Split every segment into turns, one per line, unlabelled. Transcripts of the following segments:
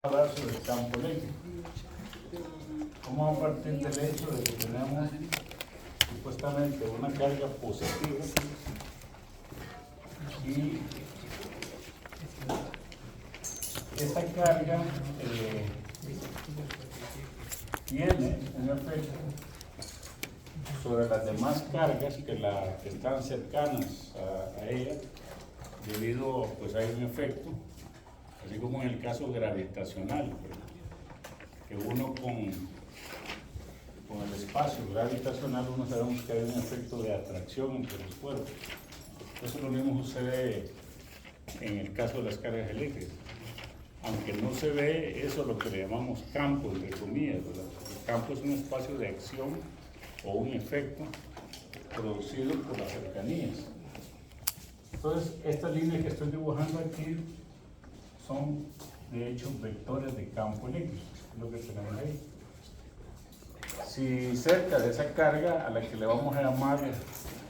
Hablar sobre el campo eléctrico. Vamos a partir del hecho de que tenemos supuestamente una carga positiva y esta carga tiene un efecto sobre las demás cargas que están cercanas a ella, debido pues hay un efecto, así como en el caso gravitacional, que uno con el espacio gravitacional uno sabemos que hay un efecto de atracción entre los cuerpos. Eso lo mismo sucede en el caso de las cargas eléctricas. Aunque no se ve, eso es lo que le llamamos campo, entre comillas, ¿verdad? El campo es un espacio de acción o un efecto producido por las cercanías. Entonces, estas líneas que estoy dibujando aquí son, de hecho, vectores de campo eléctrico, es lo que tenemos ahí. Si cerca de esa carga, a la que le vamos a llamar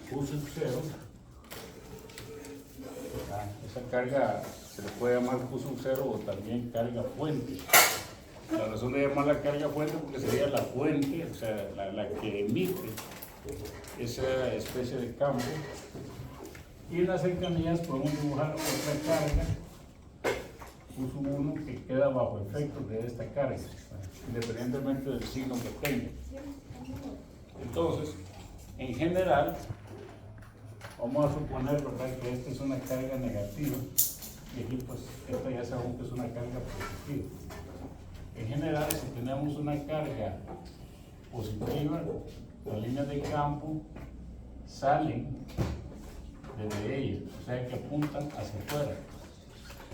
Q sub 0, esa carga se le puede llamar Q sub 0 o también carga fuente. La razón de llamarla carga fuente porque sería la fuente, o sea, la que emite esa especie de campo. Y en las cercanías podemos dibujar otra carga, Q sub 1, que queda bajo efectos de esta carga, independientemente del signo que tenga. Entonces, en general, vamos a suponer, ¿verdad?, que esta es una carga negativa y aquí pues esta ya sabemos que es una carga positiva. En general, si tenemos una carga positiva, las líneas de campo salen desde ella, o sea que apuntan hacia afuera.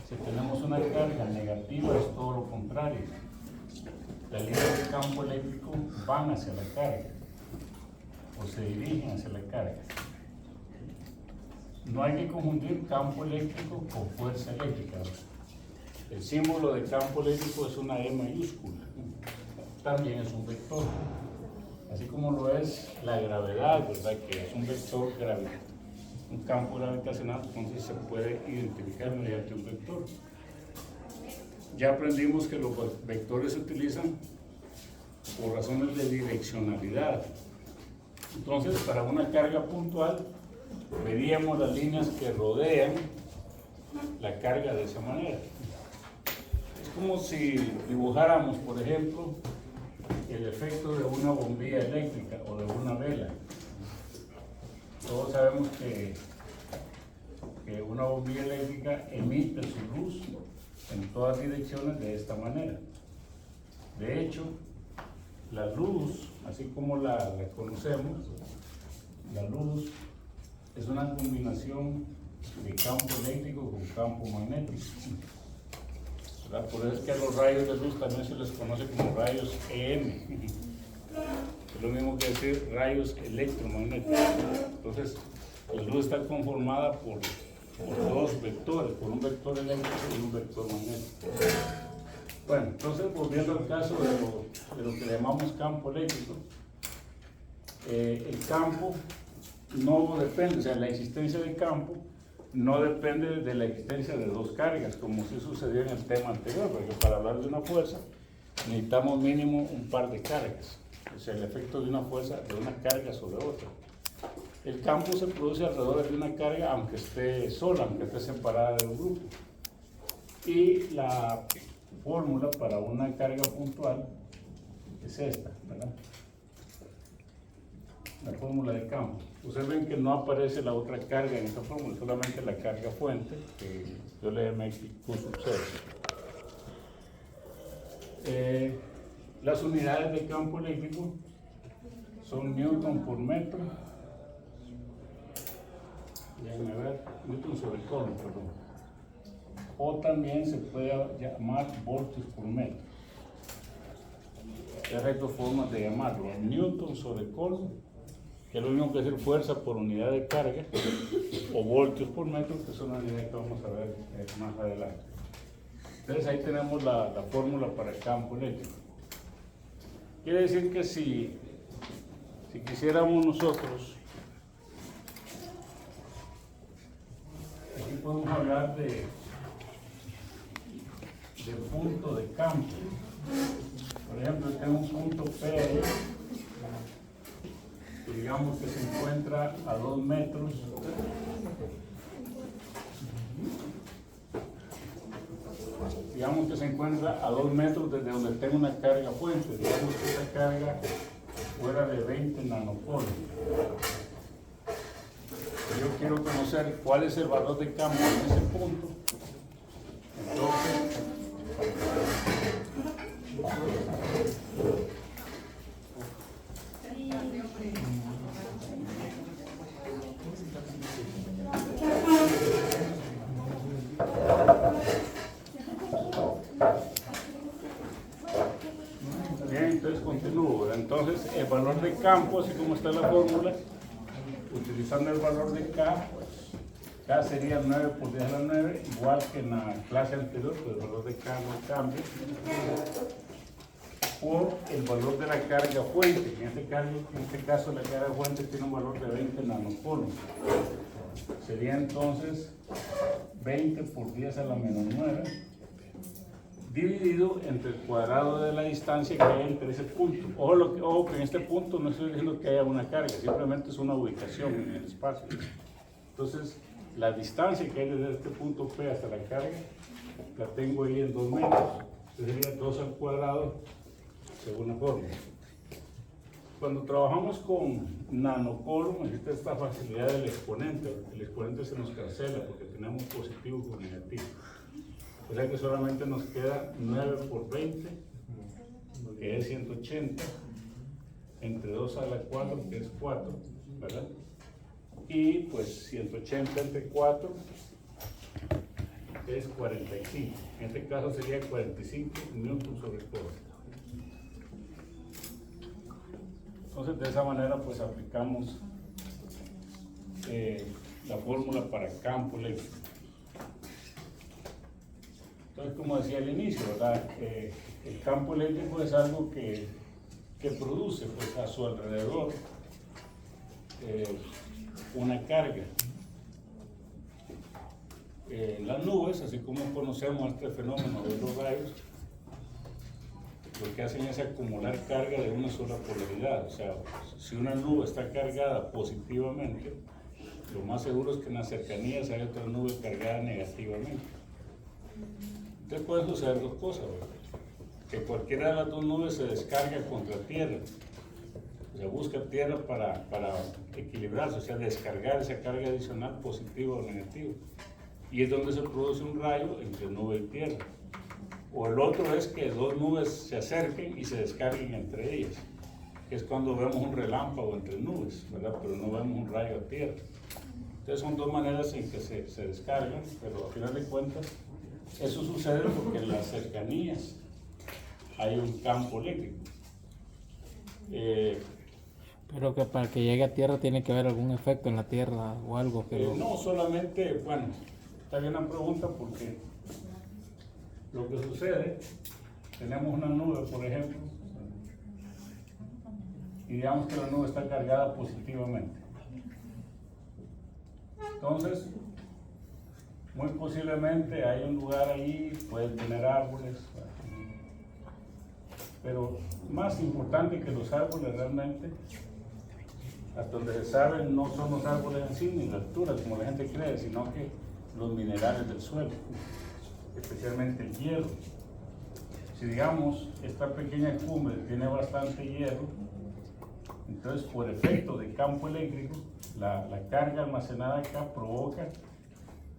Si tenemos una carga negativa es todo lo contrario. Las líneas de campo eléctrico van hacia la carga o se dirigen hacia la carga. No hay que confundir campo eléctrico con fuerza eléctrica. El símbolo de campo eléctrico es una E mayúscula. También es un vector. Así como lo es la gravedad, ¿verdad?, que es un vector gravitatorio. Un campo gravitacional, entonces se puede identificar mediante un vector. Ya aprendimos que los vectores se utilizan por razones de direccionalidad. Entonces, para una carga puntual, veríamos las líneas que rodean la carga de esa manera. Es como si dibujáramos, por ejemplo, el efecto de una bombilla eléctrica o de una vela. Todos sabemos que una bombilla eléctrica emite su luz en todas direcciones de esta manera. De hecho, la luz, así como la conocemos, la luz es una combinación de campo eléctrico con campo magnético, ¿verdad? Por eso es que a los rayos de luz también se les conoce como rayos EM. Es lo mismo que decir rayos electromagnéticos. Entonces, la luz está conformada por dos vectores, por un vector eléctrico y un vector magnético. Bueno, entonces volviendo al caso de lo que le llamamos campo eléctrico, el campo no depende, o sea, la existencia de campo no depende de la existencia de dos cargas, como sí sucedió en el tema anterior, porque para hablar de una fuerza necesitamos mínimo un par de cargas, o sea, el efecto de una fuerza, de una carga sobre otra. El campo se produce alrededor de una carga, aunque esté sola, aunque esté separada de un grupo. Y la fórmula para una carga puntual es esta, ¿verdad? La fórmula de campo. Ustedes ven que no aparece la otra carga en esta fórmula, solamente la carga fuente, que yo le llamé Q sub 0. Las unidades de campo eléctrico son Newton por metro. Déjenme ver, Newton sobre Coulomb, perdón. O también se puede llamar voltios por metro. Hay dos formas de llamarlo: Newton sobre Coulomb, que es lo mismo que decir fuerza por unidad de carga, o voltios por metro, que es una unidad que vamos a ver más adelante. Entonces ahí tenemos la fórmula para el campo eléctrico. Quiere decir que si quisiéramos nosotros, aquí podemos hablar de de punto de campo. Por ejemplo, tengo un punto P ahí, que digamos que se encuentra a 2 metros. Digamos que se encuentra a 2 metros desde donde tengo una carga fuente. Digamos que esa carga fuera de 20 nanocoulomb. Yo quiero conocer cuál es el valor de campo en ese punto. Entonces, bien, entonces continúo. Entonces, el valor de campo, así como está la fórmula, utilizando el valor de K, K sería 9 por 10 a la 9, igual que en la clase anterior, pues el valor de K no cambia, por el valor de la carga fuente. En este caso la carga fuente tiene un valor de 20 nanocoulomb. Sería entonces 20 por 10 a la menos 9, dividido entre el cuadrado de la distancia que hay entre ese punto. Ojo que en este punto no estoy diciendo que haya una carga, simplemente es una ubicación en el espacio. Entonces, la distancia que hay desde este punto P hasta la carga, la tengo ahí en 2 metros. Entonces sería 2 al cuadrado, según la fórmula. Cuando trabajamos con nanocoulomb, existe esta facilidad del exponente. El exponente se nos cancela porque tenemos positivo con negativo. O sea que solamente nos queda 9 por 20, que es 180, entre 2 a la 4, que es 4, ¿verdad? Y pues 180 entre 4 es 45. En este caso sería 45 newton sobre Coulomb. Entonces de esa manera pues aplicamos la fórmula para campo eléctrico. Entonces, como decía al inicio, ¿verdad? El campo eléctrico es algo que produce pues, a su alrededor una carga. Las nubes, así como conocemos este fenómeno de los rayos, lo que hacen es acumular carga de una sola polaridad. O sea, si una nube está cargada positivamente, lo más seguro es que en las cercanías hay otra nube cargada negativamente. Entonces pueden suceder dos cosas, ¿verdad? Que cualquiera de las dos nubes se descarga contra tierra, o sea, busca tierra para equilibrarse, o sea, descargar esa carga adicional positiva o negativa. Y es donde se produce un rayo entre nube y tierra. O el otro es que dos nubes se acerquen y se descarguen entre ellas, que es cuando vemos un relámpago entre nubes, ¿verdad? Pero no vemos un rayo a tierra. Entonces son dos maneras en que se descargan, pero a final de cuentas eso sucede porque en las cercanías hay un campo eléctrico.
Pero que para que llegue a tierra tiene que haber algún efecto en la tierra o algo que
No, solamente, bueno, está bien la pregunta porque lo que sucede, tenemos una nube, por ejemplo, y digamos que la nube está cargada positivamente. Entonces, muy posiblemente hay un lugar ahí, pueden tener árboles, pero más importante que los árboles realmente, hasta donde se sabe, no son los árboles en sí ni la altura, como la gente cree, sino que los minerales del suelo, especialmente el hierro. Si digamos, esta pequeña cumbre tiene bastante hierro, entonces por efecto de campo eléctrico, la carga almacenada acá provoca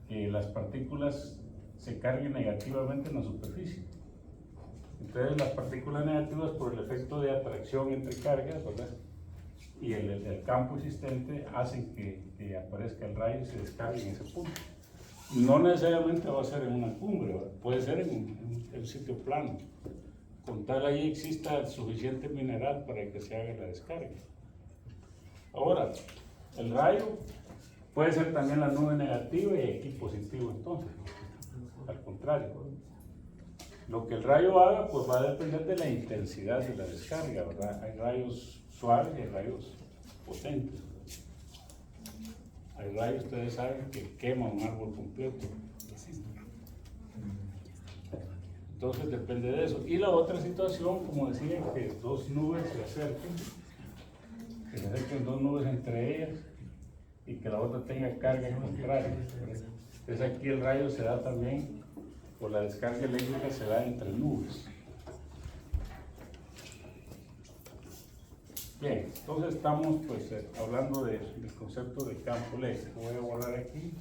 que las partículas se carguen negativamente en la superficie. Entonces las partículas negativas por el efecto de atracción entre cargas, ¿verdad? Y el campo existente hacen que aparezca el rayo y se descargue en ese punto. No necesariamente va a ser en una cumbre, ¿verdad? Puede ser en el sitio plano. Con tal ahí exista suficiente mineral para que se haga la descarga. Ahora, el rayo puede ser también la nube negativa y aquí positivo entonces, al contrario. Lo que el rayo haga pues va a depender de la intensidad de la descarga, ¿verdad? Hay rayos suaves y hay rayos potentes. Hay rayos, ustedes saben, que queman un árbol completo. Entonces depende de eso. Y la otra situación, como decía, que dos nubes se acerquen, que se acerquen dos nubes entre ellas y que la otra tenga carga contraria. Entonces aquí el rayo se da también, o la descarga eléctrica se da entre nubes. Bien, entonces estamos pues hablando del concepto de campo eléctrico. Voy a borrar aquí.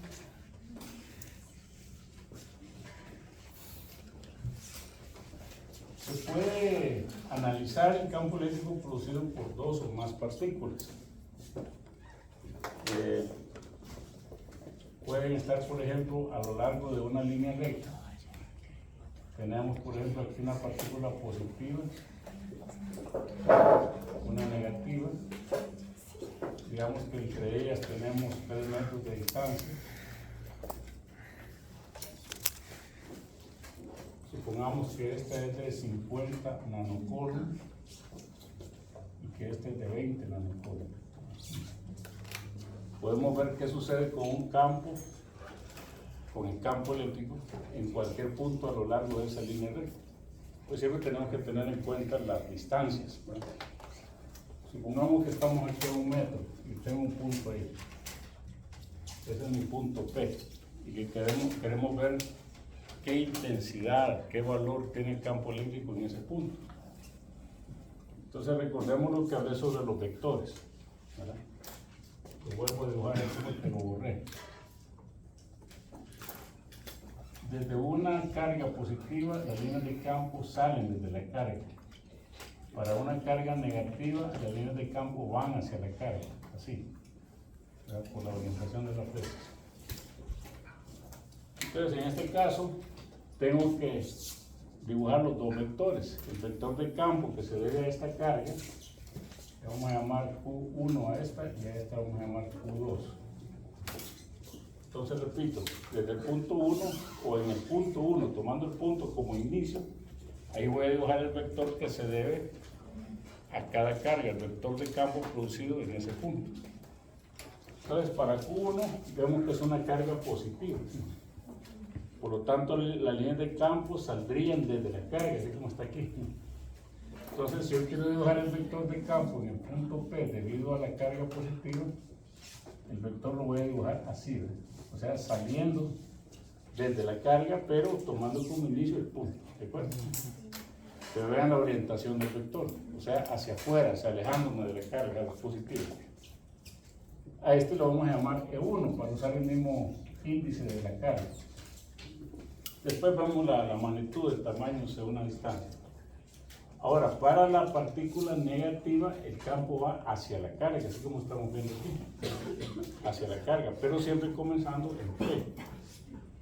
Se puede analizar el campo eléctrico producido por dos o más partículas. Pueden estar, por ejemplo, a lo largo de una línea recta. Tenemos, por ejemplo, aquí una partícula positiva, una negativa. Digamos que entre ellas tenemos 3 metros de distancia. Supongamos que esta es de 50 nanocoulomb y que este es de 20 nanocoulomb. Podemos ver qué sucede con un campo, con el campo eléctrico, en cualquier punto a lo largo de esa línea recta. Pues siempre tenemos que tener en cuenta las distancias, ¿verdad? Supongamos que estamos aquí a 1 metro y tengo un punto ahí. Ese es mi punto P. Y que queremos ver qué intensidad, qué valor tiene el campo eléctrico en ese punto. Entonces recordemos lo que hablé sobre los vectores, ¿verdad? Lo vuelvo a dibujar aquí porque lo borré. Desde una carga positiva, las líneas de campo salen desde la carga. Para una carga negativa, las líneas de campo van hacia la carga, así, ¿verdad? Por la orientación de las flechas. Entonces, en este caso, tengo que dibujar los dos vectores. El vector de campo que se debe a esta carga, le vamos a llamar Q1 a esta y a esta vamos a llamar Q2. Entonces, repito, desde el punto 1 o en el punto 1, tomando el punto como inicio, ahí voy a dibujar el vector que se debe a cada carga, el vector de campo producido en ese punto. Entonces, para Q1 vemos que es una carga positiva. Por lo tanto, las líneas de campo saldrían desde la carga, así como está aquí. Entonces, si yo quiero dibujar el vector de campo en el punto P debido a la carga positiva, el vector lo voy a dibujar así, ¿verdad? O sea, saliendo desde la carga, pero tomando como inicio el punto, ¿de acuerdo? Pero vean la orientación del vector, o sea, hacia afuera, o sea, alejándonos de la carga positiva. A este lo vamos a llamar E1 para usar el mismo índice de la carga. Después vemos la magnitud del tamaño según la distancia. Ahora, para la partícula negativa, el campo va hacia la carga, así como estamos viendo aquí, hacia la carga, pero siempre comenzando en P.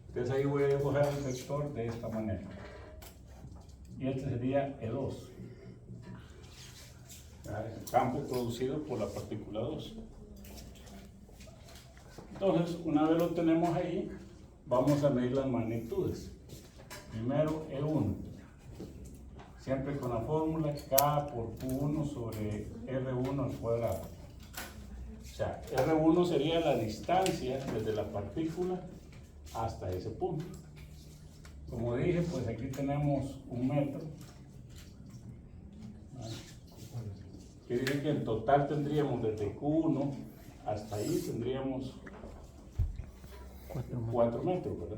Entonces ahí voy a dibujar el vector de esta manera. Y este sería E2. El campo producido por la partícula 2. Entonces, una vez lo tenemos ahí, vamos a medir las magnitudes. Primero E1. Siempre con la fórmula K por Q1 sobre R1 al cuadrado. O sea, R1 sería la distancia desde la partícula hasta ese punto. Como dije, pues aquí tenemos 1 metro. Quiere decir que en total tendríamos desde Q1 hasta ahí tendríamos 4 metros, ¿verdad?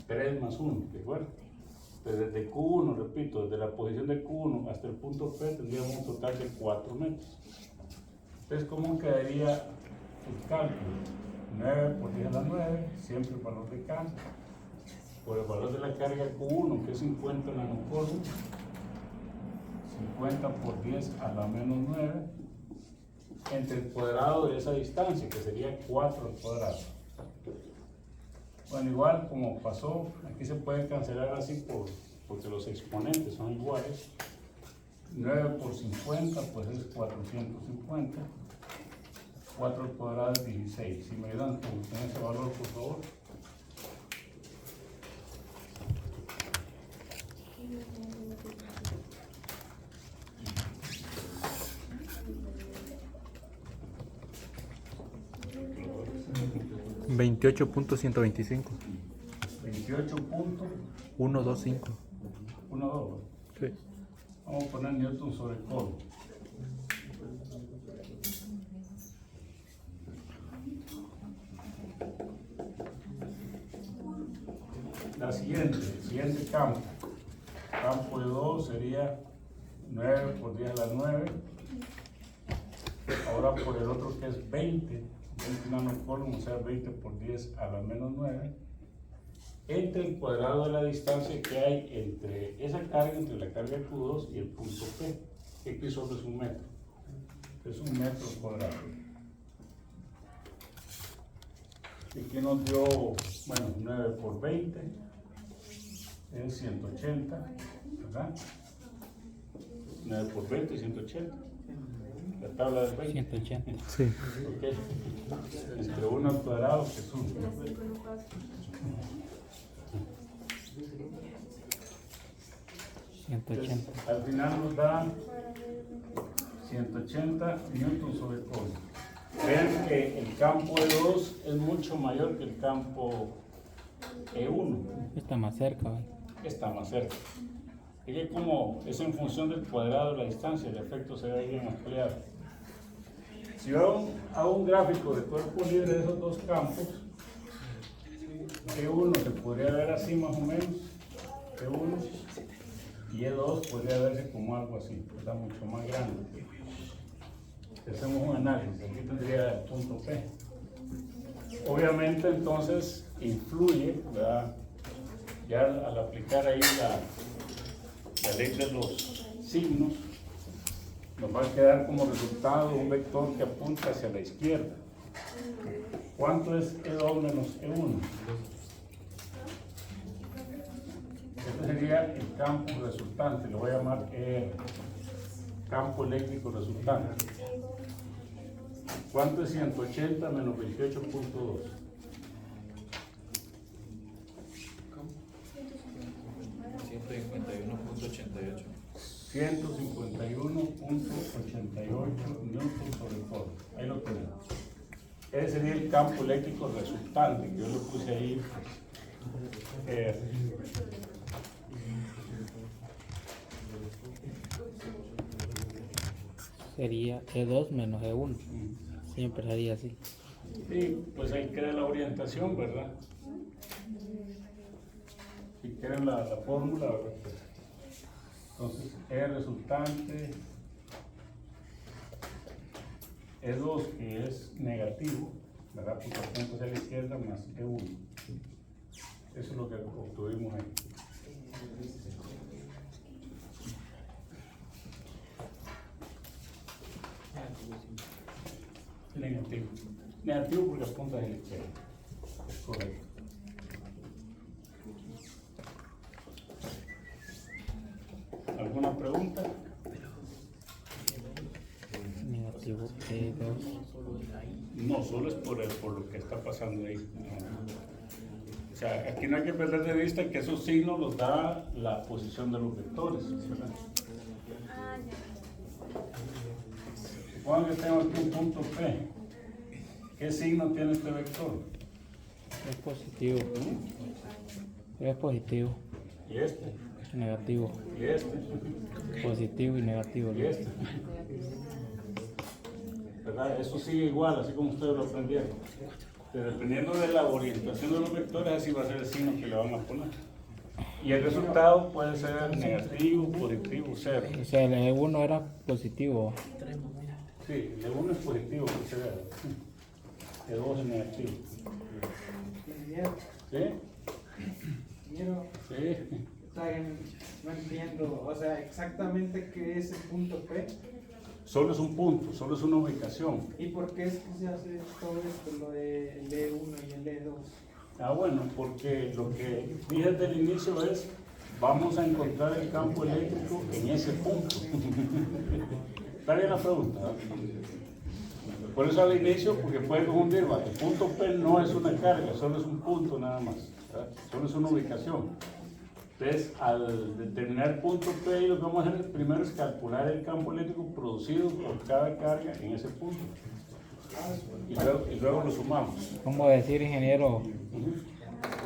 3 más 1, ¿de acuerdo? Entonces, desde Q1, repito, desde la posición de Q1 hasta el punto P tendríamos un total de 4 metros. Entonces, ¿cómo quedaría el cálculo? 9 por 10 a la 9, siempre el valor de K, por el valor de la carga Q1, que es 50 nanocoulomb, 50 por 10 a la menos 9, entre el cuadrado de esa distancia, que sería 4 al cuadrado. Bueno, igual como pasó, aquí se puede cancelar así porque los exponentes son iguales. 9 por 50, pues es 450. 4 al cuadrado es 16. Si me ayudan con ese valor, por favor.
$28.125.
28.125.
125.
2.
Sí.
Vamos a poner Newton sobre Coulomb. El siguiente campo. Campo de 2 sería 9 por 10 a la 9. Ahora por el otro que es 20 nanocoulomb, o sea 20 por 10 a la menos 9. Entre el cuadrado de la distancia que hay entre esa carga, entre la carga Q2 y el punto P. X solo es 1 metro. Es 1 metro cuadrado. Aquí nos dio, bueno, 9 por 20 es 180, ¿verdad? 9 por 20 180. La tabla del 20.
180. Sí.
Ok. Entre 1 al cuadrado, que es 1.
180.
Al final nos da 180 newton sobre Coulomb. Vean que el campo E2 es mucho mayor que el campo E1.
Está más cerca, ¿vale?
Está más cerca. Es que como es en función del cuadrado de la distancia, el efecto se ve bien ampliado. Si yo hago un gráfico de cuerpo libre de esos dos campos, E1 se podría ver así más o menos, E1, y E2 podría verse como algo así, está mucho más grande. Si hacemos un análisis, aquí tendría el punto P. Obviamente entonces influye, ¿verdad? Ya al aplicar ahí la ley de los signos, nos va a quedar como resultado un vector que apunta hacia la izquierda. ¿Cuánto es E2 menos E1? Este sería el campo resultante, lo voy a llamar ER, campo eléctrico resultante. ¿Cuánto es 180 menos 28.2?
151.88.
151.88 newton sobre Coulomb. Ahí lo tenemos. Ese sería el campo eléctrico resultante, que yo lo puse ahí.
Sería E2 menos E1. Siempre sería así.
Sí, pues ahí queda la orientación, ¿verdad? Si quieren la fórmula, ¿verdad? Entonces, E resultante, E2 que es negativo, ¿verdad? Porque apunta hacia la izquierda más E1. Eso es lo que obtuvimos ahí. Negativo. Negativo porque apunta hacia la izquierda. Es correcto. ¿Alguna pregunta?
Negativo E2.
No, solo es por lo que está pasando ahí. No. O sea, aquí no hay que perder de vista que esos signos los da la posición de los vectores, ¿verdad? Supongo que tengo aquí un punto P. ¿Qué signo tiene este vector?
Es positivo. Es positivo.
Y este,
Negativo.
y este,
Positivo y negativo.
y este. ¿Verdad? Eso sigue igual, así como ustedes lo aprendieron. Pero dependiendo de la orientación de los vectores, así va a ser el signo que le van a poner. Y el resultado puede ser negativo, positivo, cero.
O sea, el E1 era positivo.
Sí, el 1 es positivo, que se vea. El 2 es negativo. ¿Sí?
Quiero,
Sí.
no entiendo, o sea, exactamente qué es el punto P
Solo es un punto, solo es una ubicación.
y por qué es que se hace todo esto, lo del E1 y el E2.
Ah, bueno, porque lo que dije desde el inicio es, vamos a encontrar el campo eléctrico en ese punto. ¿Está bien la pregunta? Por eso al inicio, porque puede confundir, el punto P no es una carga, solo es un punto nada más, ¿verdad? Solo es una ubicación. Entonces, al determinar el punto P, lo que vamos a hacer primero es calcular el campo eléctrico producido por cada carga en ese punto. Y luego lo sumamos.
¿Cómo decir, ingeniero?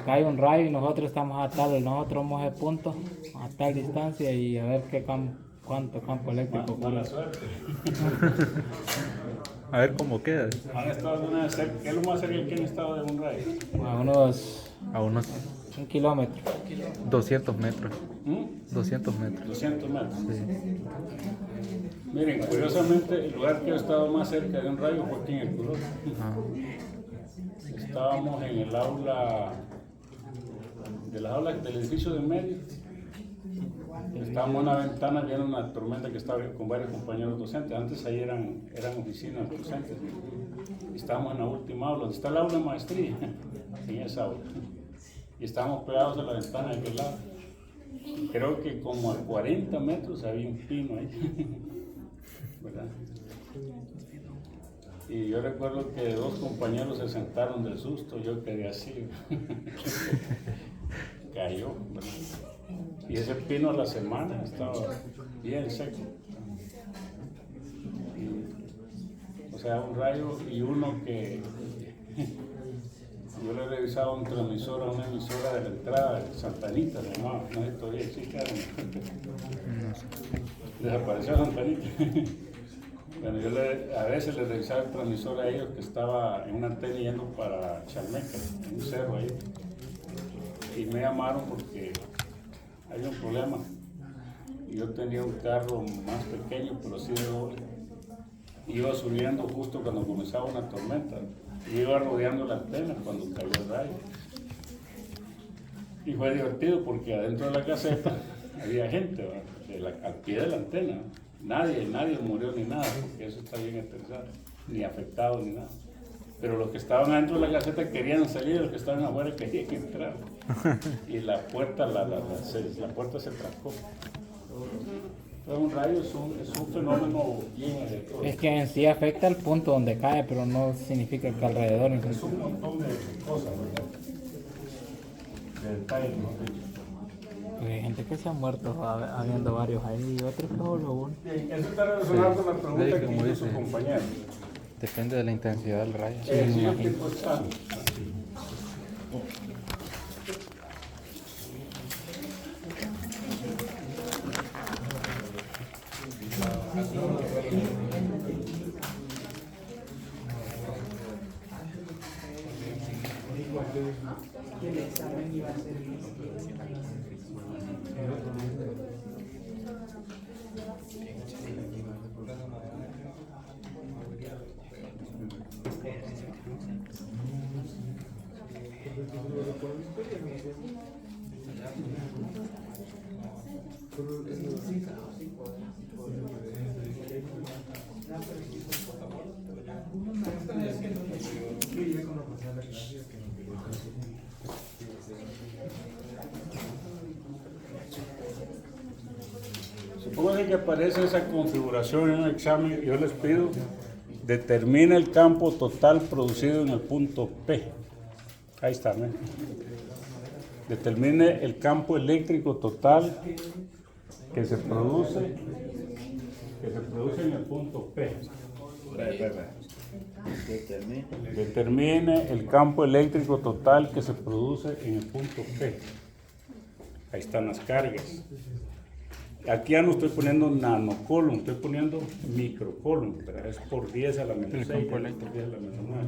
cae un rayo y nosotros estamos nosotros vamos a ese punto, a tal distancia y a ver cuánto campo eléctrico.
Mala suerte.
A ver cómo queda.
¿Han estado alguna vez cerca? ¿Qué es lo más cerca que han estado de un rayo?
A unos 1 kilómetro.
200 metros.
200 metros.
Sí.
Miren, curiosamente, el lugar que he estado más cerca de un rayo fue aquí en el Curul. Estábamos en el aula, de las aulas del edificio del medio. Estábamos en una ventana viendo una tormenta que estaba con varios compañeros docentes. Antes ahí eran oficinas docentes. Estábamos en la última aula, donde está el aula de maestría, en esa aula. Y estábamos pegados a la ventana de aquel lado. Creo que como a 40 metros había un pino ahí, ¿verdad? Y yo recuerdo que 2 compañeros se sentaron del susto, yo quedé así. Cayó, ¿verdad? Y ese pino a la semana estaba bien seco. O sea, un rayo y uno que yo le revisaba un transmisor a una emisora de la entrada de Santa Anita, se llamaba, no sé todavía existe, desapareció Santa Anita. Bueno, yo a veces les revisaba el transmisor a ellos que estaba en una antena yendo para Chalmeca, en un cerro ahí. Y me llamaron porque hay un problema. Y yo tenía un carro más pequeño, pero sí de doble. Iba subiendo justo cuando comenzaba una tormenta. Y iba rodeando la antena cuando cayó el rayo. Y fue divertido porque adentro de la caseta había gente, al pie de la antena. Nadie murió ni nada, porque eso está bien aterrizado, ni afectado ni nada. Pero los que estaban adentro de la caseta querían salir, los que estaban afuera querían entrar. Y la puerta, la puerta se trancó. Pero un rayo es un fenómeno bien aleatorio.
Es que en sí afecta el punto donde cae, pero no significa que alrededor.
Es un montón de cosas, ¿verdad? De detalles, ¿no?
Porque hay gente que se ha muerto habiendo varios ahí y otros solo uno.
Bien, eso está relacionado con la pregunta que
como
hizo su
dice.
compañero.
Depende de la intensidad del rayo.
Sí, el tiempo está. Supóngase que aparece esa configuración en un examen, yo les pido, determina el campo total producido en el punto P. Ahí está, ¿no? Determine el campo eléctrico total que se produce en el punto P. Determine el campo eléctrico total que se produce en el punto P. Ahí están las cargas. Aquí ya no estoy poniendo nanocoulomb, estoy poniendo microcoulomb, pero es por 10 a la menos 6, por 10 a la menos 9.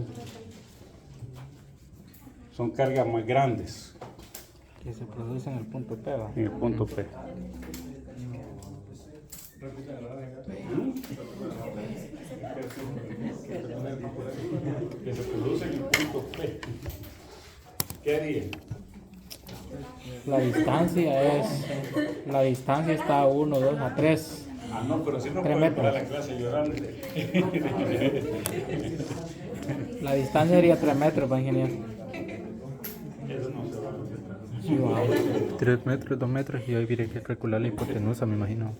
Son cargas más grandes
Que se produce en el punto P, ¿va?
en el punto P. Que se produce en el punto P. ¿Qué haría?
La distancia está a 1, 2, a 3.
Ah, no, pero si no
3
puede
metros.
parar la clase llorando.
La distancia sería 3 metros, para ingeniero.
Eso no se va a hacer.
Sí, va.
3 metros, 2 metros y hoy habría que calcular la hipotenusa, me imagino.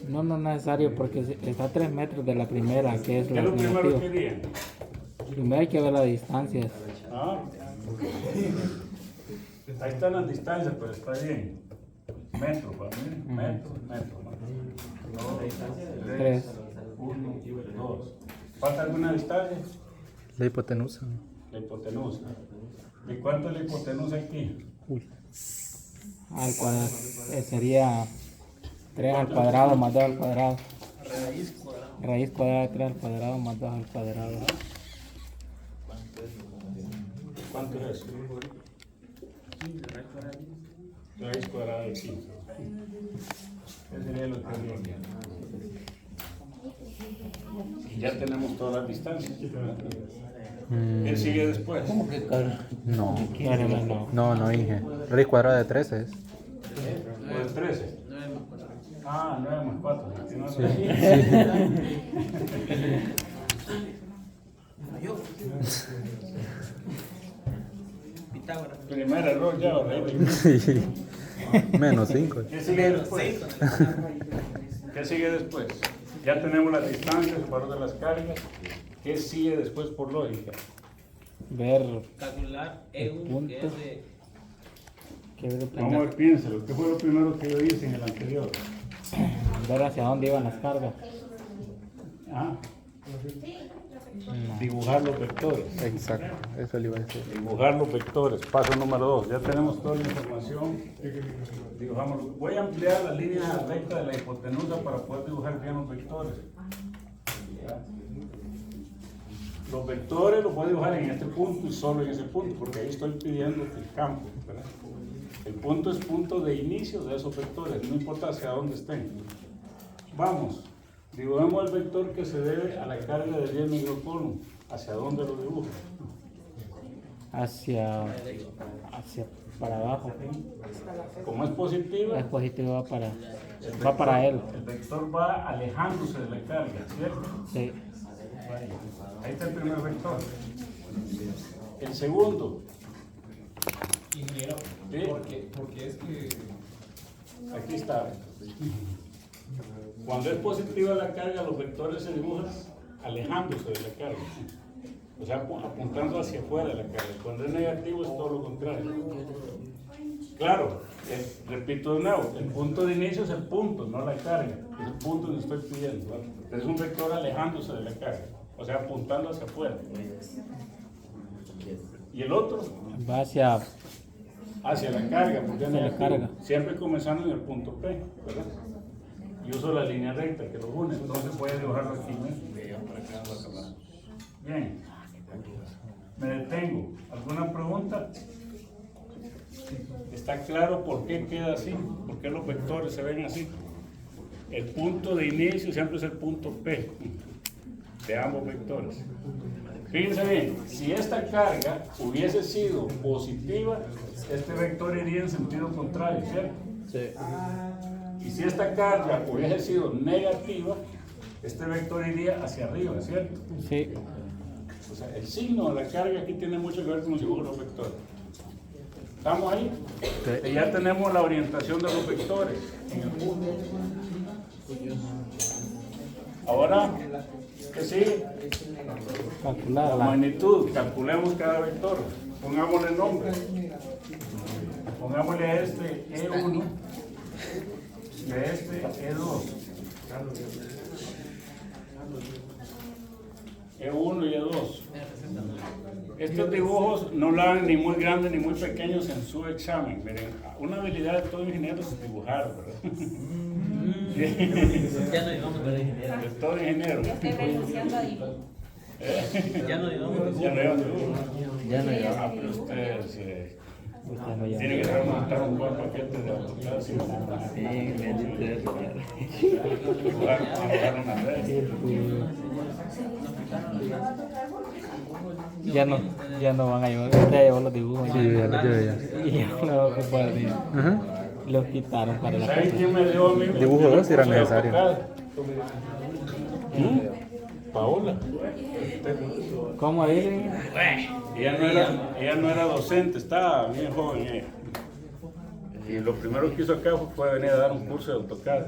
No es necesario porque está a 3 metros de la primera, que es
¿Qué
la
es lo primero
negativa.
que haría?
Primero hay que ver las distancias.
Ah, ahí están las distancias, pero está bien. Metro, para mí. Metro. 2, 3,
Tres.
1, 2. ¿Falta alguna distancia?
La hipotenusa.
La hipotenusa. ¿De cuánto es la hipotenusa aquí?
Al cuadrado. Sería 3 al cuadrado más 2 al cuadrado. Raíz cuadrada de 3 al cuadrado más 2 al cuadrado.
¿Cuánto es eso? Raíz cuadrada de 15. Ese sería lo que habría aquí. Y ya tenemos todas las distancias. ¿Qué sigue después?
No.
No.
No, Inge. Raíz cuadrada de 13 es.
Pues 13. Ah, 9 más 4. Primer error ya, ¿verdad?
Sí. Menos 5.
¿Qué sigue después? ¿Qué sigue después? Ya tenemos las distancias, el valor de las cargas. ¿Qué sigue después por lógica?
Ver
Calcular
el
E1
punto.
que es de
que ver,
Vamos a ver, piénselo. ¿Qué fue lo primero que yo hice en el anterior?
ver hacia dónde iban las cargas.
Ah, dibujar los vectores.
Exacto. Eso le iba a decir.
Dibujar los vectores. Paso número 2. Ya tenemos toda la información. Dibujamos. Voy a ampliar la línea recta de la hipotenusa para poder dibujar bien los vectores. Los vectores los voy a dibujar en este punto y solo en ese punto, porque ahí estoy pidiendo el campo, ¿verdad? El punto es punto de inicio de esos vectores, no importa hacia dónde estén. Vamos, dibujemos el vector que se debe a la carga de 10 microcoulomb. ¿Hacia dónde lo dibujo?
Hacia para abajo.
Como es positiva,
Es positivo, va para él.
el vector va alejándose de la carga, ¿cierto?
Sí.
Ahí está el primer vector. El segundo.
Ingeniero,
¿Sí?
porque es que
Aquí está. Cuando es positiva la carga, los vectores se dibujan alejándose de la carga. O sea, apuntando hacia afuera de la carga. Cuando es negativo es todo lo contrario. Claro, repito de nuevo, el punto de inicio es el punto, no la carga. Es el punto que estoy pidiendo, ¿vale? Es un vector alejándose de la carga. O sea, apuntando hacia afuera. Y el otro,
Va hacia
hacia la carga, porque es
Hacia la
negativo.
carga.
Siempre comenzando en el punto P, ¿verdad? Y uso la línea recta que los une, entonces voy a dibujarlo aquí, ¿no? Bien. Me detengo. ¿Alguna pregunta? ¿Está claro por qué queda así? ¿Por qué los vectores se ven así? El punto de inicio siempre es el punto P de ambos vectores. Fíjense bien, si esta carga hubiese sido positiva, este vector iría en sentido contrario, ¿cierto?
Sí.
Y si esta carga hubiese sido negativa, este vector iría hacia arriba, ¿cierto?
sí.
O sea, el signo de la carga aquí tiene mucho que ver con los dibujos de los vectores. ¿Estamos ahí? Y ya tenemos la orientación de los vectores en el punto. Ahora, ¿qué sigue? La
Calcular la
magnitud. Calculemos cada vector. Pongámosle nombre. Pongámosle a este E1 y a este E2. E1 y E2. Estos dibujos no lo hagan ni muy grandes ni muy pequeños en su examen. Miren, una habilidad de todo ingeniero es dibujar, ¿verdad?
Ya no digamos que eres ingeniero.
De todo ingeniero.
Estoy renunciando a dibujo.
Ya no digamos.
Ya no llevan dibujo.
ya no
Ya
Ah, pero ustedes
usted no lleva.
tienen que remontar un buen paquete de AutoCAD. ¿Sí? Dibujar una red.
Ya no van a llevar, usted ya llevó los dibujos.
Sí, ya lo llevé ya.
Y ya no va a ocupar ni-
Ajá.
los quitaron para la
¿Saben
casa.
quién me dio a mí?
Dibujo 2 era necesario.
Paola.
¿Cómo dicen?
Ella no era docente, estaba bien joven ella. Y lo primero que hizo acá fue venir a dar un curso de AutoCAD.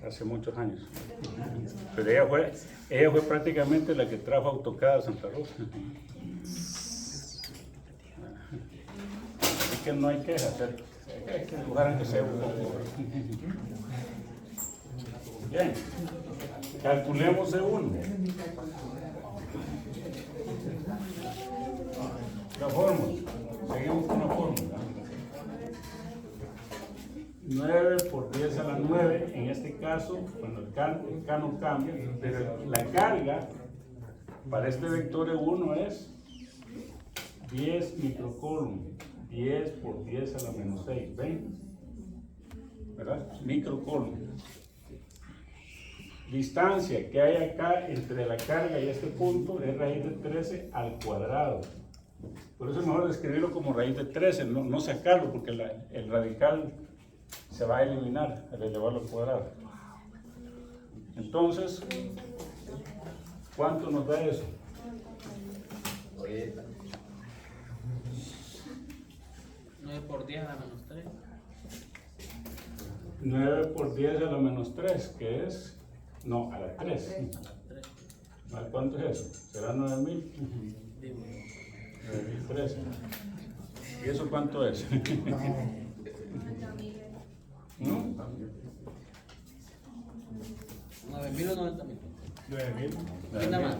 Hace muchos años. Pero ella fue prácticamente la que trajo AutoCAD a Santa Rosa. Así que no hay que hacer. Hay que dibujar aunque sea un poco. Bien. Calculemos E1. fórmula. Seguimos con la fórmula. 9 por 10 a la 9, en este caso, cuando el K no cambia, pero la carga para este vector E1 es 10 microcoulomb, 10 por 10 a la menos 6, ¿ven? ¿Verdad? Microcoulomb. Distancia que hay acá entre la carga y este punto es raíz de 13 al cuadrado. Por eso es mejor escribirlo como raíz de 13, no sacarlo, porque el radical se va a eliminar al elevarlo al cuadrado. Entonces, ¿cuánto nos da eso?
9 por 10 a la menos 3.
9 por 10 a la menos 3, que es, no, a la 3. ¿A cuánto es eso? ¿Será 9000? 9013. ¿Y eso cuánto es? ¿No?
9.000 o 90.000.
9000.
Nada más.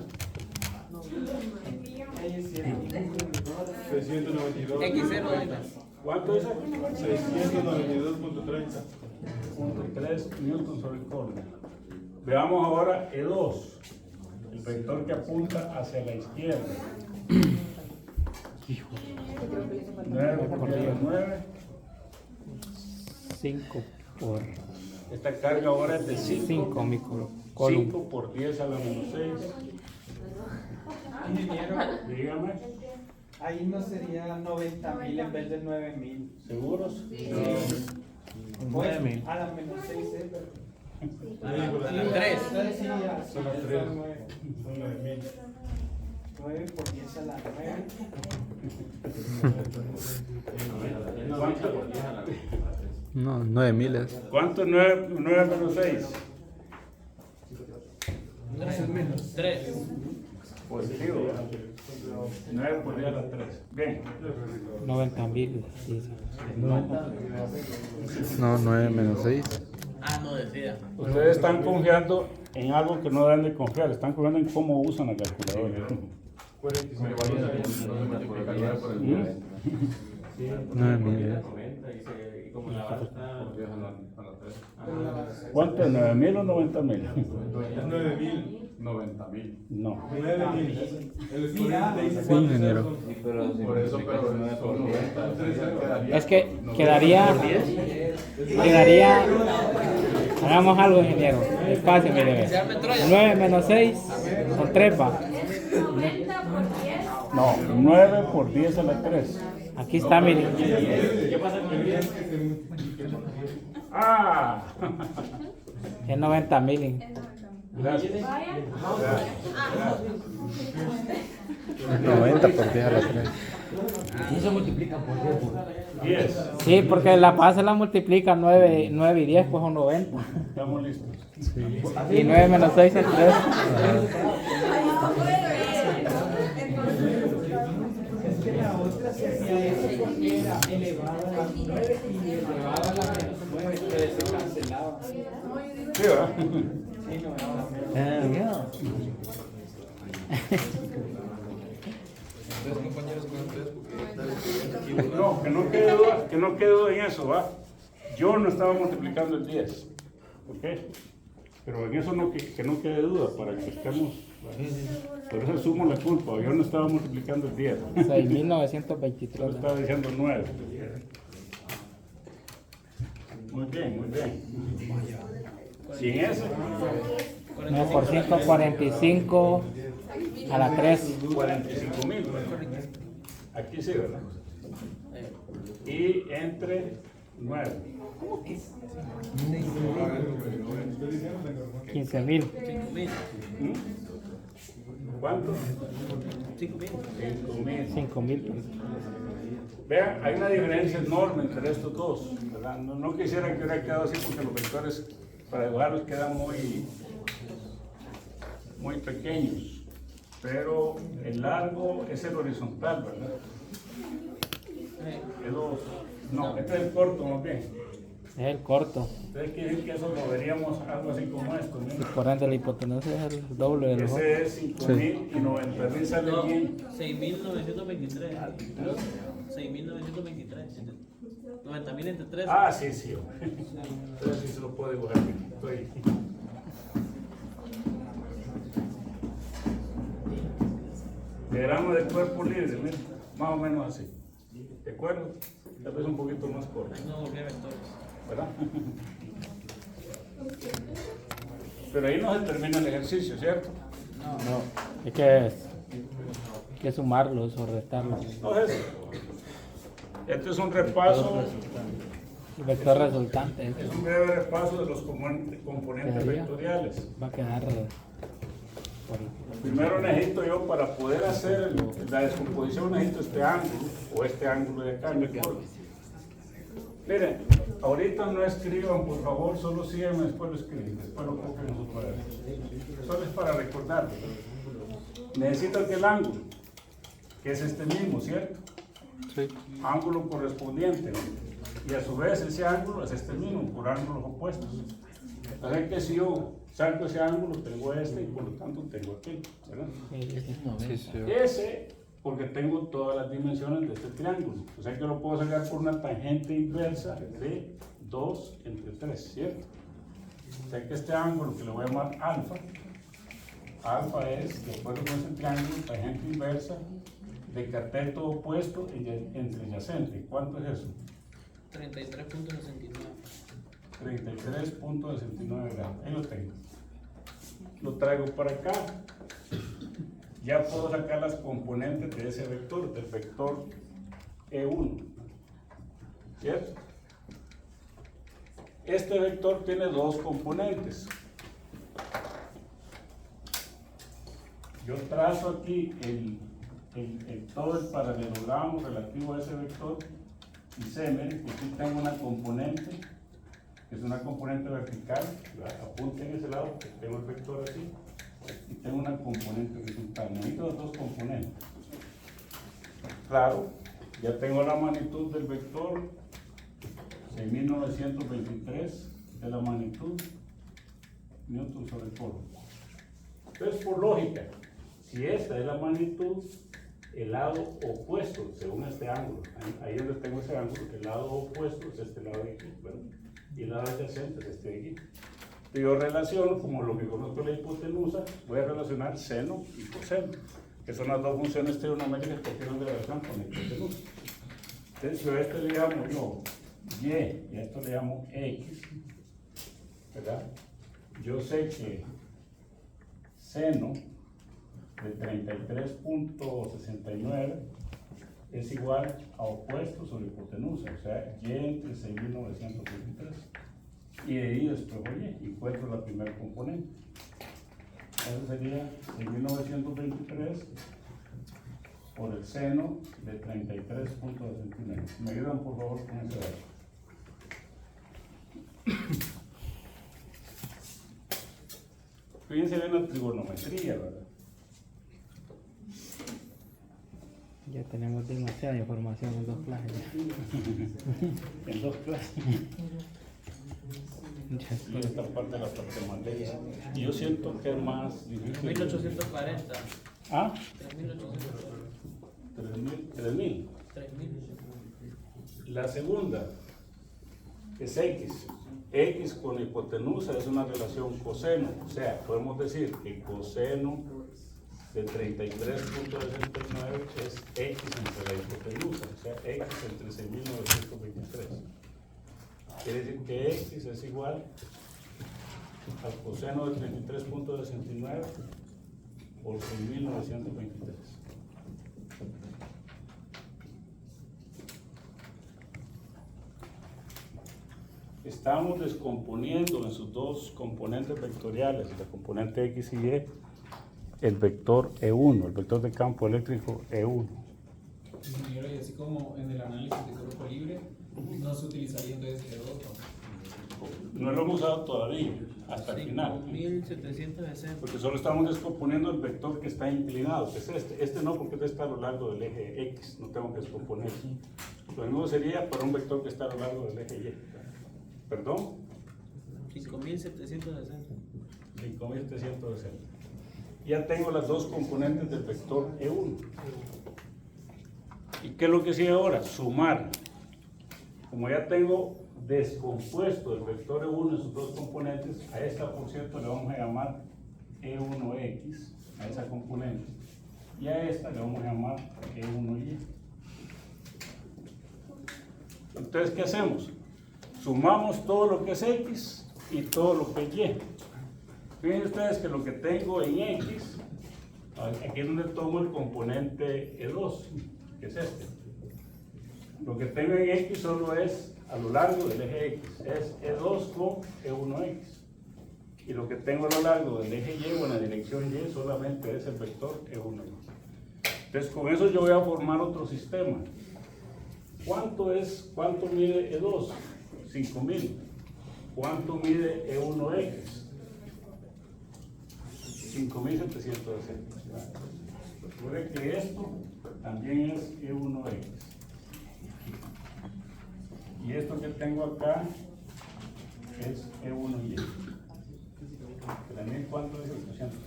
692.
X0
¿Cuánto es?
692.30.
3 newtons sobre el coulomb. Veamos ahora E2, el vector que apunta hacia la izquierda. 9 por 10 a la 9.
5 por
Esta carga ahora es de 5.
5 microcoulomb.
5 por 10 a la menos 6.
Ingeniero,
Dígame,
ahí no sería 90.000 en vez de 9.000.
¿seguros?
Pues, a la menos 6,
A la 3.
Entonces sí, ya,
Son las 3. Son 9000.
9 por 10 a la 9.
No, 9000 es.
¿Cuánto es 9 menos 6?
3.
Positivo. 9 por 10 a la 3. Bien.
90.000. Dice.
No, 9 menos 6.
Ah, no decía.
Ustedes están confiando en algo que no deben de confiar. Están confiando en cómo usan la calculadora.
9000 es.
¿Cuánto es? ¿9.000 o 90.000?
9000.
90.000.
No.
9000. El
Mira,
estudiante
Sí, ingeniero.
Por eso, pero 9 por 10.
Es que quedaría, hagamos algo, ingeniero, espacio, mire, 9 menos 6 son 3, va.
No, 9 por 10 a la 3.
Aquí está, mire,
¡Ah!
es 90.000.
Gracias.
90 por 10 a la 3.
10.
Sí, porque la base la multiplica 9 y 10, pues son 90.
Estamos listos.
Y 9 menos 6 es 3.
es que la otra se hacía eso porque era elevada a la 9 y elevada a la menos 9, entonces se cancelaba.
Sí, ¿verdad?
Sí, no, era
No, que no quede duda en eso, ¿va? Yo no estaba multiplicando el 10, ¿ok? Pero en eso que no quede duda, para que estemos, por eso asumo la culpa, yo no estaba multiplicando el 10, yo
6.923.
estaba diciendo 9. Muy bien, muy bien. Sin eso,
9 por 5, 45 a la 3.
45.000. Aquí sí, ¿verdad? Y entre 9.
15.000.
5.000.
¿Cuánto?
5.000.
5.000.
5.000.
Vean, hay una diferencia enorme entre estos dos, ¿verdad? No quisiera que hubiera quedado así porque los vectores para dibujarlos quedan muy pequeños, pero el largo es el horizontal, ¿verdad? No, este es el corto más bien.
Es el corto.
Entonces quiere decir que eso lo veríamos algo así como esto, ¿no?
Y por ende la hipotenusa es el doble de los otros.
Ese es 5.000 y 90.000 sale
No,
bien.
6.923. 6.923. 90.000 entre 3.
Ah, sí, sí. Entonces sí se lo puedo dibujar bien. Estoy. Diagrama de cuerpo libre, mira, más o menos así. ¿De acuerdo? Tal vez un poquito más corto,
No volví vectores.
¿verdad? Pero ahí no se termina el ejercicio, ¿cierto?
No, es que sumarlos o restarlos.
No es eso. Este es un repaso,
El vector resultante
es un breve repaso de los componentes
¿Quedaría?
vectoriales.
va a quedar
Primero necesito yo, para poder hacer la descomposición, necesito este ángulo, o este ángulo de acá, mejor. Miren, ahorita no escriban, por favor, solo síganme, después lo escriben, después lo copian en su cuaderno. Solo es para recordarlo. Necesito aquel ángulo, que es este mismo, ¿cierto?
Sí.
Ángulo correspondiente, ¿no? Y a su vez ese ángulo es este mismo, por ángulos opuestos. Entonces que si yo saco ese ángulo, tengo este y por lo tanto tengo aquel, ¿verdad?
Sí, sí.
Ese, porque tengo todas las dimensiones de este triángulo. O sea que lo puedo sacar por una tangente inversa de 2 entre 3, ¿cierto? O sea que este ángulo que le voy a llamar alfa, alfa es, de acuerdo con este triángulo, tangente inversa de cateto opuesto entre adyacente. ¿Cuánto es eso?
33.69.
33.69 grados. Ahí lo tengo. Lo traigo para acá. Ya puedo sacar las componentes de ese vector, del vector E1. ¿Cierto? Este vector tiene dos componentes. Yo trazo aquí todo el paralelogramo relativo a ese vector y sé, miren, que aquí tengo una componente, que es una componente vertical, apunten ese lado, que tengo el vector así, y tengo una componente horizontal. Necesito las dos componentes. Claro, ya tengo la magnitud del vector, 6.923 de la magnitud, newton sobre polo. Entonces, por lógica, si esta es la magnitud, el lado opuesto, según este ángulo, ahí donde tengo ese ángulo, el lado opuesto es este lado de aquí, ¿verdad? Y el lado adyacente es este de aquí. Yo relaciono, como lo que conozco la hipotenusa, voy a relacionar seno y coseno, que son las dos funciones trigonométricas que tienen de relación con la hipotenusa. Entonces, yo a este le llamo yo y a esto le llamo x, ¿verdad? Yo sé que seno de 33.69 es igual a opuesto sobre hipotenusa, o sea, y entre 6.923. Y de ahí después y encuentro la primera componente. Eso sería 6.923 por el seno de 33.69. ¿Me ayudan por favor con ese dato? Fíjense bien la trigonometría, ¿verdad?
Ya tenemos demasiada información en dos clases.
En dos clases. Y esta parte la parte más lejos. Y yo siento que es más difícil.
1840.
¿Ah?
3.840.
3.000.
3.000.
La segunda es x. X con hipotenusa es una relación coseno. O sea, podemos decir que coseno de 33.69 es x entre la hipotenusa. O sea, x entre 6.923. Quiere decir que x es igual al coseno de 33.69 por 6.923. Estamos descomponiendo en sus dos componentes vectoriales, la componente x y y, el vector E1, el vector de campo eléctrico E1.
Ingeniero, y así como en el análisis de grupo libre, no se utilizaría entonces E2.
No lo hemos usado todavía, hasta el final.
5.760.
Porque solo estamos descomponiendo el vector que está inclinado, que es este. Este no, porque este está a lo largo del eje X, no tengo que descomponer. Lo mismo sería para un vector que está a lo largo del eje Y. Perdón,
5760.
5.760. Ya tengo las dos componentes del vector E1. ¿Y qué es lo que sigue ahora? Sumar. Como ya tengo descompuesto el vector E1 en sus dos componentes, a esta, por cierto, le vamos a llamar E1X, a esa componente, y a esta le vamos a llamar E1Y. Entonces, ¿qué hacemos? Sumamos todo lo que es X y todo lo que es Y. Fíjense ustedes que lo que tengo en X, aquí es donde tomo el componente E2, que es este. Lo que tengo en X solo es a lo largo del eje X, es E2 con E1X. Y lo que tengo a lo largo del eje Y o en la dirección Y solamente es el vector E1Y. Entonces con eso yo voy a formar otro sistema. ¿Cuánto mide E2? 5000. ¿Cuánto mide E1X? 5760. Recuerde que esto también es E1X. Y esto que tengo acá es E1Y. También cuánto es 840.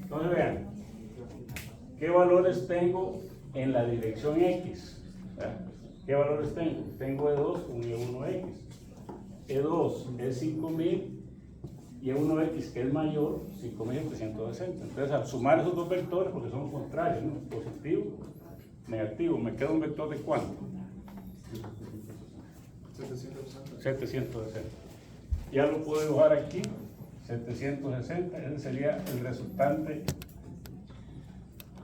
Entonces vean, ¿qué valores tengo en la dirección X? ¿Qué valores tengo? Tengo E2 con E1X. E2 es 5000 y E1X, que es mayor, 5760. Entonces, al sumar esos dos vectores, porque son contrarios, ¿no? Positivo, negativo, me queda un vector de ¿cuánto? 760. Ya lo puedo dibujar aquí, 760, ese sería el resultante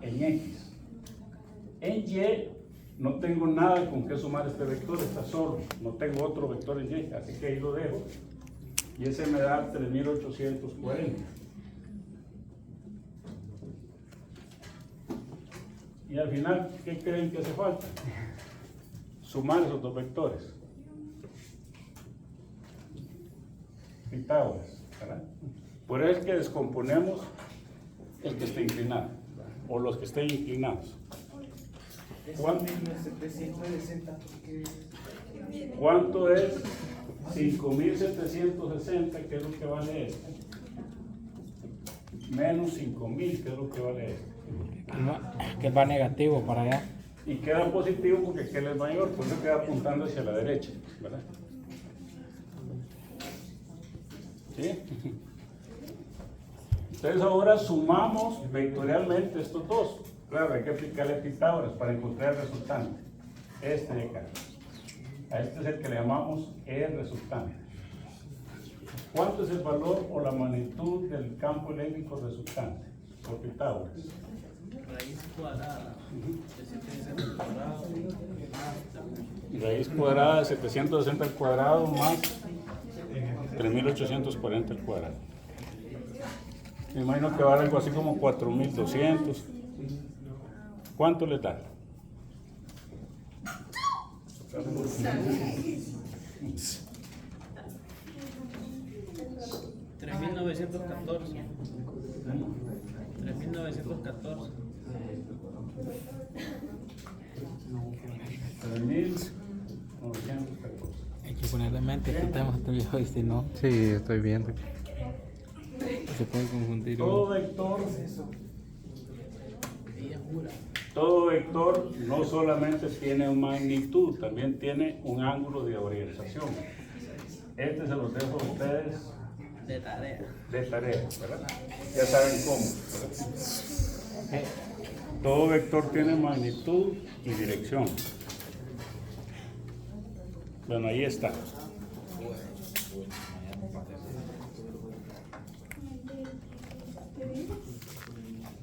en X. En Y no tengo nada con que sumar este vector, está solo, no tengo otro vector en Y, así que ahí lo dejo. Y ese me da 3840. Y al final, ¿qué creen que hace falta? Sumar esos dos vectores. Pitágoras, ¿verdad? Por eso es que descomponemos el que esté inclinado, o los que estén inclinados. ¿Cuánto es 5760, que es lo que vale este? Menos 5000, que es lo que vale este.
Que va negativo para allá.
Y queda positivo porque aquel es mayor, por eso queda apuntando hacia la derecha, ¿verdad? ¿Sí? Entonces ahora sumamos vectorialmente estos dos. Claro, hay que aplicarle Pitágoras para encontrar el resultante. Este de acá. A este es el que le llamamos el resultante. ¿Cuánto es el valor o la magnitud del campo eléctrico resultante por Pitágoras?
Raíz cuadrada de 760 al cuadrado más
Raíz cuadrada de 760 al cuadrado más 3840 al cuadrado. Me imagino que va a dar algo así como 4200. ¿Cuánto le da?
$3,914. 3,914.
3914.
Hay que ponerle mente que tenemos este viejo y si no,
Sí, estoy viendo.
se puede confundir.
Todo vector no solamente tiene una magnitud, también tiene un ángulo de orientación. Este se los dejo a ustedes
De tarea.
de tarea, ¿verdad? Ya saben cómo, ¿verdad? Todo vector tiene magnitud y dirección. Bueno, ahí está.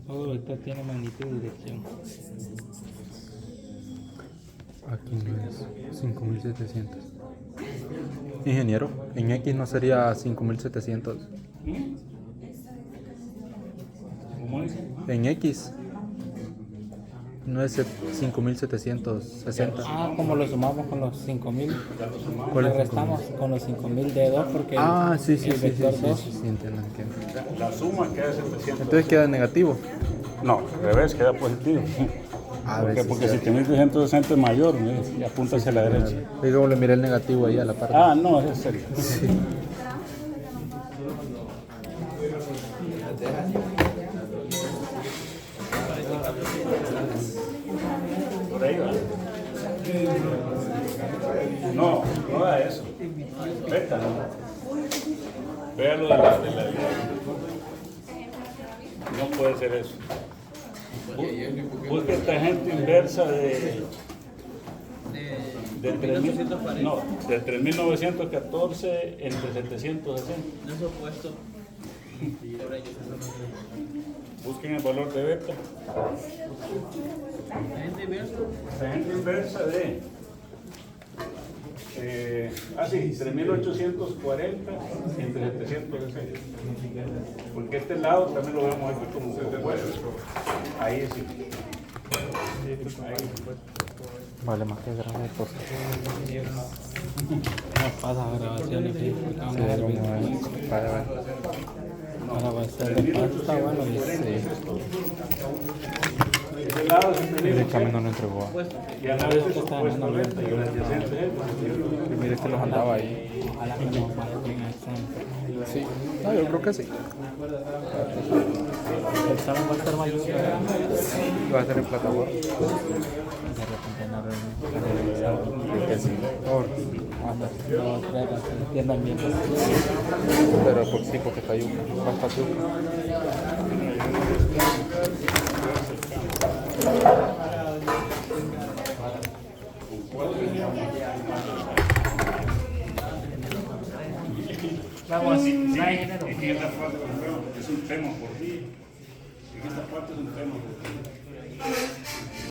Todo vector tiene magnitud y dirección.
Aquí no es 5700. Ingeniero, en X no sería 5700.
¿Cómo dice?
En X no es 5760.
Ah, como lo sumamos con los 5000.
¿Cuál
Le
es
restamos con los 5000 de 2 porque
Ah, sí,
el vector 2.
entiendo.
La suma queda 700.
Entonces queda negativo.
No, al revés, queda positivo.
A
Porque,
ver si
porque si
sí.
tenés 260 es mayor, y apunta hacia la derecha.
Y luego le miré el negativo ahí a la parte.
Ah, no, es serio. Por ahí va. No, no da eso. Veta. Vea lo de la no puede ser eso. Busque tangente inversa de 3.000, no, de 3.914 entre 760.
Eso opuesto. Por ello.
Busquen el valor de beta.
Tangente inverso.
Tangente inversa de 3.840 entre 760. Porque este lado también lo vemos aquí como opuesto. Ahí sí. Ahí.
Vale más que grave cosa.
No pasa grabaciones. Sí, vamos a ver.
Vale.
Ahora va a ser de pasta, bueno, y sí.
Ese lado es
El examen no lo entregó.
y a la vez es opuesto a beta y el adyacente es
Y mire que los andaba ahí.
Ojalá que no vaya bien a examen.
Sí. No, yo creo que sí.
El examen va a estar mayor. De
Va a ser en plataforma.
repente no
Creo que sí.
no creo que se entiendan bien.
Pero por sí, porque está ahí bastante.
en esta parte es un tema por día. En esta parte es un tema por día.